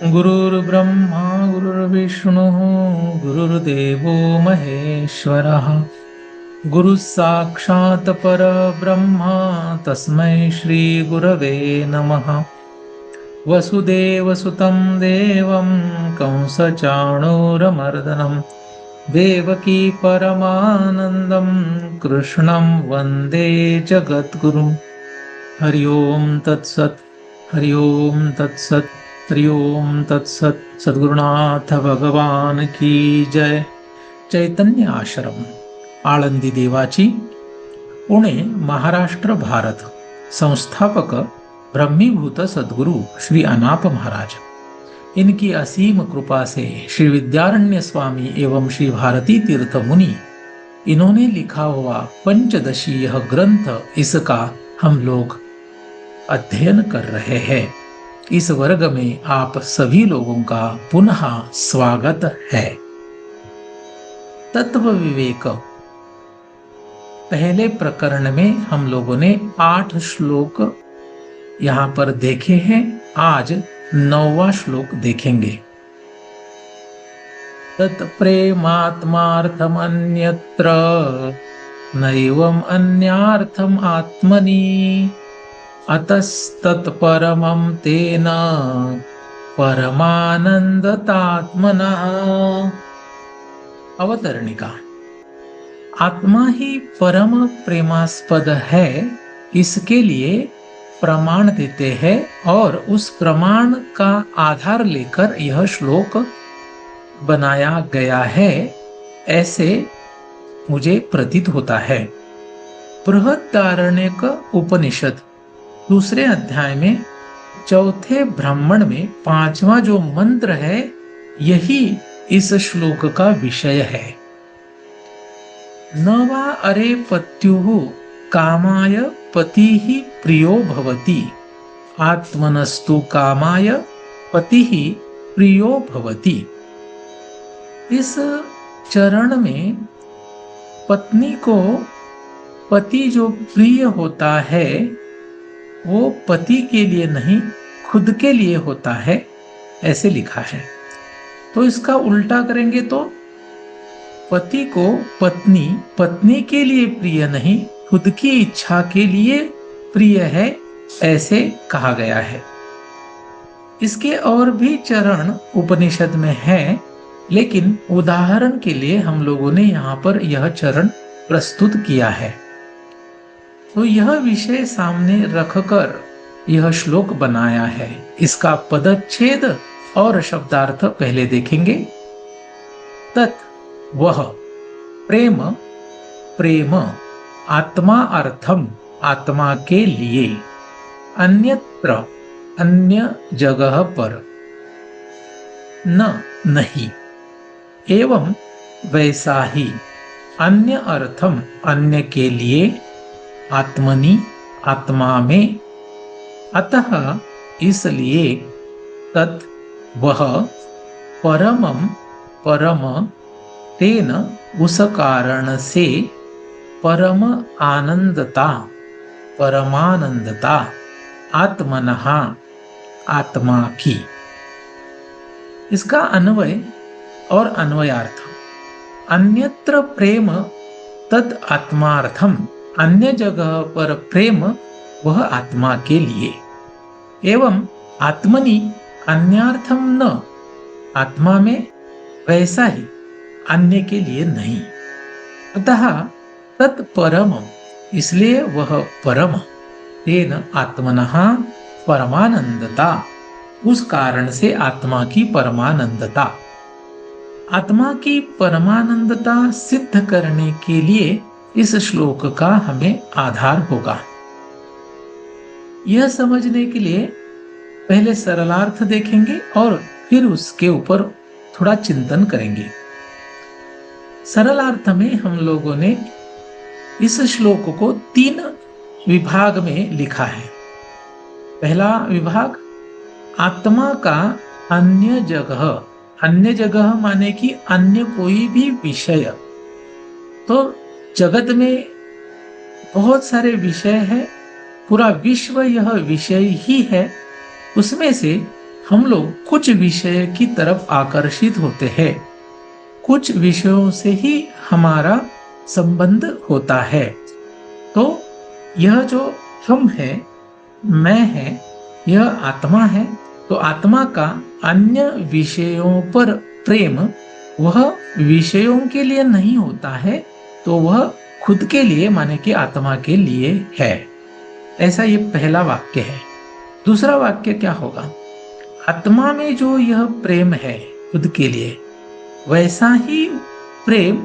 गुरुर्ब्रह्मा गुरुर्विष्णुः गुरुर्देवो महेश्वरः गुरुः साक्षात् परब्रह्म तस्मै श्रीगुरवे नमः। वसुदेवसुतं देवं कंसचाणूरमर्दनं देवकी परमानन्दं कृष्णं वन्दे जगद्गुरुम्। हरि ओम तत्सत्। हरि ओम तत्सत्। हरि ओम तत्सत्। सद्गुरुनाथ भगवान की जय। चैतन्य आश्रम, आळंदी देवाची, पुणे, महाराष्ट्र, भारत। संस्थापक ब्रह्मीभूत सद्गुरु श्री अनाप महाराज। इनकी असीम कृपा से श्री विद्यारण्य स्वामी एवं श्री भारती तीर्थ मुनि, इन्होंने लिखा हुआ पंचदशी यह ग्रंथ, इसका हम लोग अध्ययन कर रहे हैं। इस वर्ग में आप सभी लोगों का पुनः स्वागत है। तत्व विवेक, पहले प्रकरण में हम लोगों ने 8 श्लोक यहां पर देखे हैं। आज 9वां श्लोक देखेंगे। तत्प्रेमात्मार्थमन्यत्र नैवम् अन्यार्थम् आत्मनि अतस्तत्परमं तेन परमानंदतात्मनः। अवतरणिका। आत्मा ही परम प्रेमास्पद है, इसके लिए प्रमाण देते हैं और उस प्रमाण का आधार लेकर यह श्लोक बनाया गया है, ऐसे मुझे प्रतीत होता है। बृहदारण्यक उपनिषद 2 अध्याय में 4थे ब्राह्मण में 5वां जो मंत्र है, यही इस श्लोक का विषय है। न वा अरे पत्युः कामाय पतिः प्रियो भवति, आत्मनस्तु कामाय पतिः प्रियो भवति। इस चरण में पत्नी को पति जो प्रिय होता है, वो पति के लिए नहीं, खुद के लिए होता है, ऐसे लिखा है। तो इसका उल्टा करेंगे तो पति को पत्नी पत्नी के लिए प्रिय नहीं, खुद की इच्छा के लिए प्रिय है, ऐसे कहा गया है। इसके और भी चरण उपनिषद में है, लेकिन उदाहरण के लिए हम लोगों ने यहाँ पर यह चरण प्रस्तुत किया है। तो यह विषय सामने रखकर यह श्लोक बनाया है। इसका पदच्छेद और शब्दार्थ पहले देखेंगे। तत् वह, प्रेम प्रेम, आत्मा अर्थम आत्मा के लिए, अन्यत्र अन्य जगह पर, न नहीं, एवं वैसा ही, अन्य अर्थम अन्य के लिए, आत्मनि आत्मा में, अतः इसलिए, तत् वह, परमम परम, तेन उस कारण से, परम आनंदता परमानंदता, आत्मनः आत्मा की। इसका अन्वय और अन्वयार्थ। अन्यत्र प्रेम तद आत्मार्थम, अन्य जगह पर प्रेम वह आत्मा के लिए, एवं आत्मनि अन्यार्थम न, आत्मा में वैसा ही अन्य के लिए नहीं। अतः तत्परम, इसलिए वह परम, तेन आत्मनः परमानंदता, उस कारण से आत्मा की परमानंदता। आत्मा की परमानंदता सिद्ध करने के लिए इस श्लोक का हमें आधार होगा। यह समझने के लिए पहले सरलार्थ देखेंगे और फिर उसके ऊपर थोड़ा चिंतन करेंगे। सरलार्थ में हम लोगों ने इस श्लोक को 3 विभाग में लिखा है। पहला विभाग, आत्मा का अन्य जगह। अन्य जगह माने कि अन्य कोई भी विषय। तो जगत में बहुत सारे विषय है, पूरा विश्व यह विषय ही है। उसमें से हम लोग कुछ विषय की तरफ आकर्षित होते हैं, कुछ विषयों से ही हमारा संबंध होता है। तो यह जो हम है, मैं है, यह आत्मा है। तो आत्मा का अन्य विषयों पर प्रेम वह विषयों के लिए नहीं होता है, तो वह खुद के लिए माने कि आत्मा के लिए है। ऐसा ये पहला वाक्य है। दूसरा वाक्य क्या होगा? आत्मा में जो यह प्रेम है खुद के लिए, वैसा ही प्रेम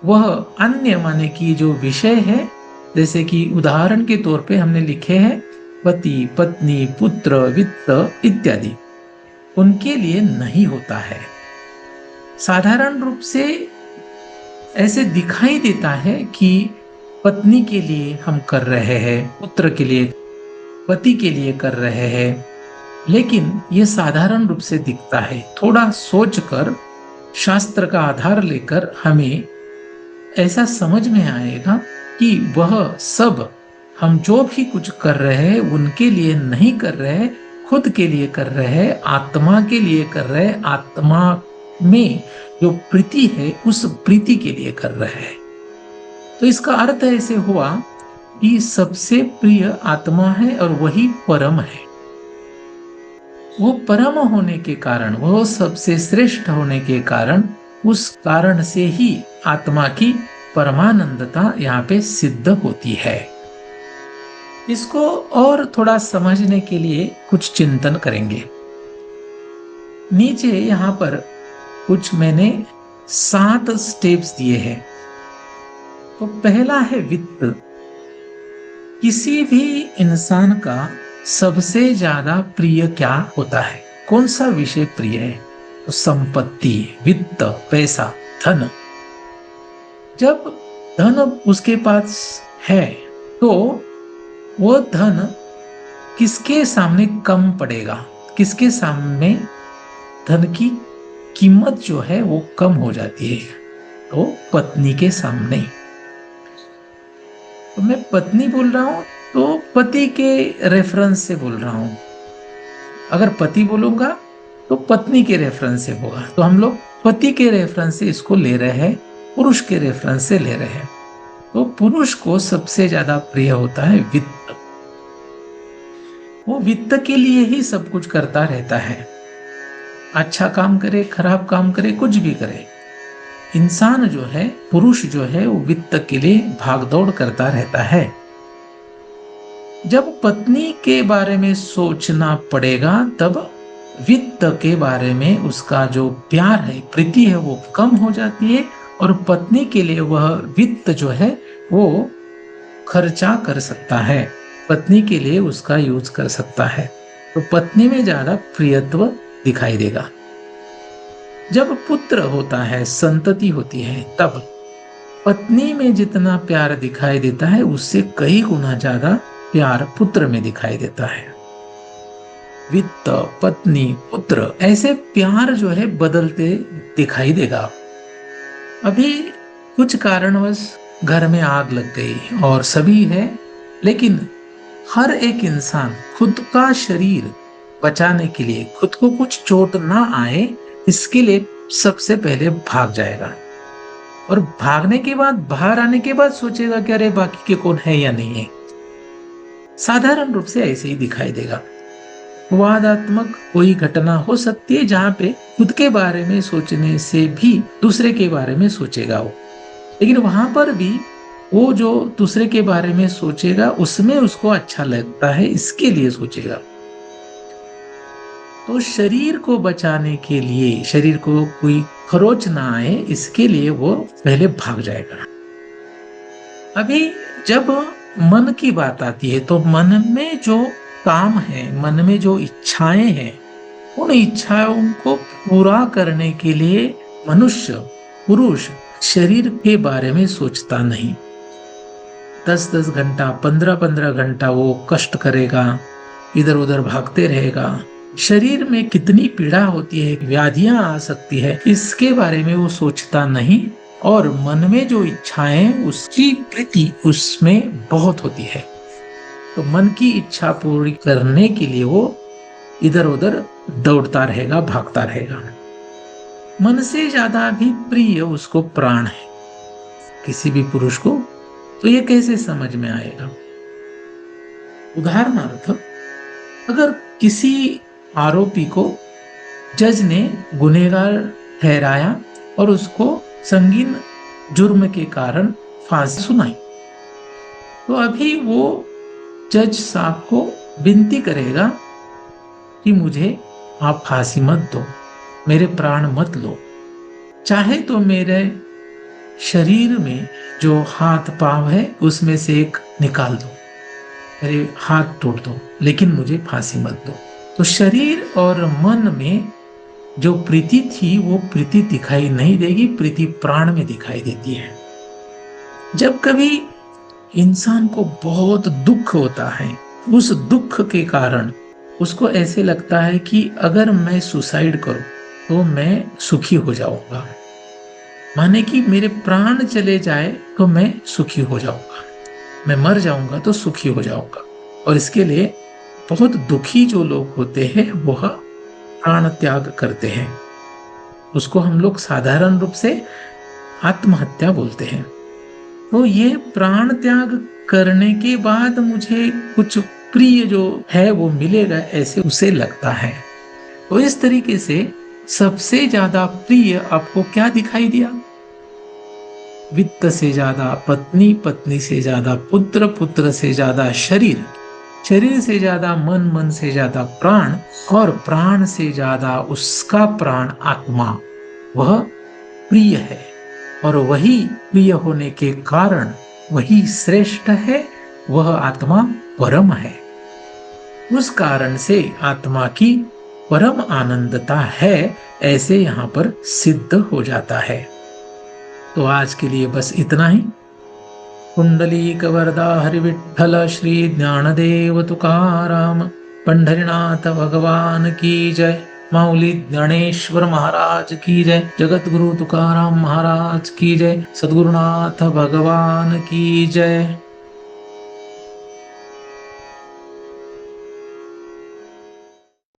वह अन्य माने कि जो विषय है, जैसे कि उदाहरण के तौर पे हमने लिखे हैं पति, पत्नी, पुत्र, वित्त इत्यादि, उनके लिए नहीं होता है। साधारण रूप से ऐसे दिखाई देता है कि पत्नी के लिए हम कर रहे हैं, पुत्र के लिए, पति के लिए कर रहे हैं, लेकिन यह साधारण रूप से दिखता है। थोड़ा सोचकर, शास्त्र का आधार लेकर हमें ऐसा समझ में आएगा कि वह सब हम जो भी कुछ कर रहे हैं उनके लिए नहीं कर रहे हैं, खुद के लिए कर रहे हैं, आत्मा के लिए कर रहे हैं, आत्मा में जो प्रीति है उस प्रीति के लिए कर रहे हैं। तो इसका अर्थ ऐसे हुआ कि सबसे प्रिय आत्मा है और वही परम है। वो परम होने के कारण, वो सबसे श्रेष्ठ होने के कारण, उस कारण से ही आत्मा की परमानंदता यहाँ पे सिद्ध होती है। इसको और थोड़ा समझने के लिए कुछ चिंतन करेंगे। नीचे यहाँ पर कुछ मैंने 7 स्टेप्स दिए हैं। तो पहला है वित्त। किसी भी इंसान का सबसे ज्यादा प्रिय क्या होता है? कौन सा विषय प्रिय है? तो संपत्ति, वित्त, पैसा, धन। जब धन उसके पास है तो वो धन किसके सामने कम पड़ेगा? किसके सामने धन की कीमत जो है वो कम हो जाती है? तो पत्नी के सामने। तो मैं पत्नी बोल रहा हूं तो पति के रेफरेंस से बोल रहा हूं। अगर पति बोलूंगा तो पत्नी के रेफरेंस से होगा। तो हम लोग पति के रेफरेंस से इसको ले रहे हैं, पुरुष के रेफरेंस से ले रहे हैं। तो पुरुष को सबसे ज्यादा प्रिय होता है वित्त। वो वित्त के लिए ही सब कुछ करता रहता है। अच्छा काम करे, खराब काम करे, कुछ भी करे, इंसान जो है, पुरुष जो है, वो वित्त के लिए भागदौड़ करता रहता है। जब पत्नी के बारे में सोचना पड़ेगा तब वित्त के बारे में उसका जो प्यार है, प्रीति है, वो कम हो जाती है और पत्नी के लिए वह वित्त जो है वो खर्चा कर सकता है, पत्नी के लिए उसका यूज कर सकता है। तो पत्नी में ज्यादा प्रियत्व दिखाई देगा। जब पुत्र होता है, संतति होती है, तब पत्नी में जितना प्यार दिखाई देता है उससे कई गुना ज्यादा प्यार पुत्र में दिखाई देता है। वित्त, पत्नी, पुत्र, ऐसे प्यार जो है बदलते दिखाई देगा। अभी कुछ कारणवश घर में आग लग गई और सभी है, लेकिन हर एक इंसान खुद का शरीर बचाने के लिए, खुद को कुछ चोट ना आए इसके लिए सबसे पहले भाग जाएगा। और भागने के बाद, बाहर आने के बाद सोचेगा कि अरे बाकी के कौन है या नहीं है। साधारण रूप से ऐसे ही दिखाई देगा। वादात्मक कोई घटना हो सकती है जहां पे खुद के बारे में सोचने से भी दूसरे के बारे में सोचेगा वो, लेकिन वहां पर भी वो जो दूसरे के बारे में सोचेगा उसमें उसको अच्छा लगता है, इसके लिए सोचेगा। तो शरीर को बचाने के लिए, शरीर को कोई खरोच ना आए इसके लिए वो पहले भाग जाएगा। अभी जब मन की बात आती है तो मन में जो काम है, मन में जो इच्छाएं हैं, उन इच्छाओं को पूरा करने के लिए मनुष्य, पुरुष शरीर के बारे में सोचता नहीं। 10-10 घंटा, 15-15 घंटा वो कष्ट करेगा, इधर उधर भागते रहेगा। शरीर में कितनी पीड़ा होती है, व्याधियां आ सकती है, इसके बारे में वो सोचता नहीं। और मन में जो इच्छाएं, उसकी प्रीति उसमें बहुत होती है। तो मन की इच्छा पूरी करने के लिए वो इधर उधर दौड़ता रहेगा, भागता रहेगा। मन से ज्यादा भी प्रिय उसको प्राण है, किसी भी पुरुष को। तो ये कैसे समझ में आएगा? उदाहरणार्थ, अगर किसी आरोपी को जज ने गुनहगार ठहराया और उसको संगीन जुर्म के कारण फांसी सुनाई, तो अभी वो जज साहब को विनती करेगा कि मुझे आप फांसी मत दो, मेरे प्राण मत लो, चाहे तो मेरे शरीर में जो हाथ पांव है उसमें से एक निकाल दो, मेरे हाथ तोड़ दो, लेकिन मुझे फांसी मत दो। तो शरीर और मन में जो प्रीति थी वो प्रीति दिखाई नहीं देगी, प्रीति प्राण में दिखाई देती है। जब कभी इंसान को बहुत दुख होता है, उस दुख के कारण उसको ऐसे लगता है कि अगर मैं सुसाइड करूं तो मैं सुखी हो जाऊंगा, माने कि मेरे प्राण चले जाए तो मैं सुखी हो जाऊंगा, मैं मर जाऊंगा तो सुखी हो जाऊंगा। और इसके लिए बहुत दुखी जो लोग होते हैं वह प्राण त्याग करते हैं। उसको हम लोग साधारण रूप से आत्महत्या बोलते हैं। तो ये प्राण त्याग करने के बाद मुझे कुछ प्रिय जो है वो मिलेगा, ऐसे उसे लगता है। तो इस तरीके से सबसे ज्यादा प्रिय आपको क्या दिखाई दिया? वित्त से ज्यादा पत्नी, पत्नी से ज्यादा पुत्र, पुत्र से ज्यादा शरीर, शरीर से ज्यादा मन, मन से ज्यादा प्राण, और प्राण से ज्यादा उसका प्राण आत्मा, वह प्रिय है। और वही प्रिय होने के कारण वही श्रेष्ठ है, वह आत्मा परम है। उस कारण से आत्मा की परम आनंदता है, ऐसे यहाँ पर सिद्ध हो जाता है। तो आज के लिए बस इतना ही। कुंडलीक वरदा हरि विठ्ठल श्री ज्ञानदेव तुकाराम पंढरीनाथ भगवान की जय। माऊली ज्ञानेश्वर महाराज की जय। जगत गुरु तुकाराम महाराज की जय। सद्गुरुनाथ भगवान की जय।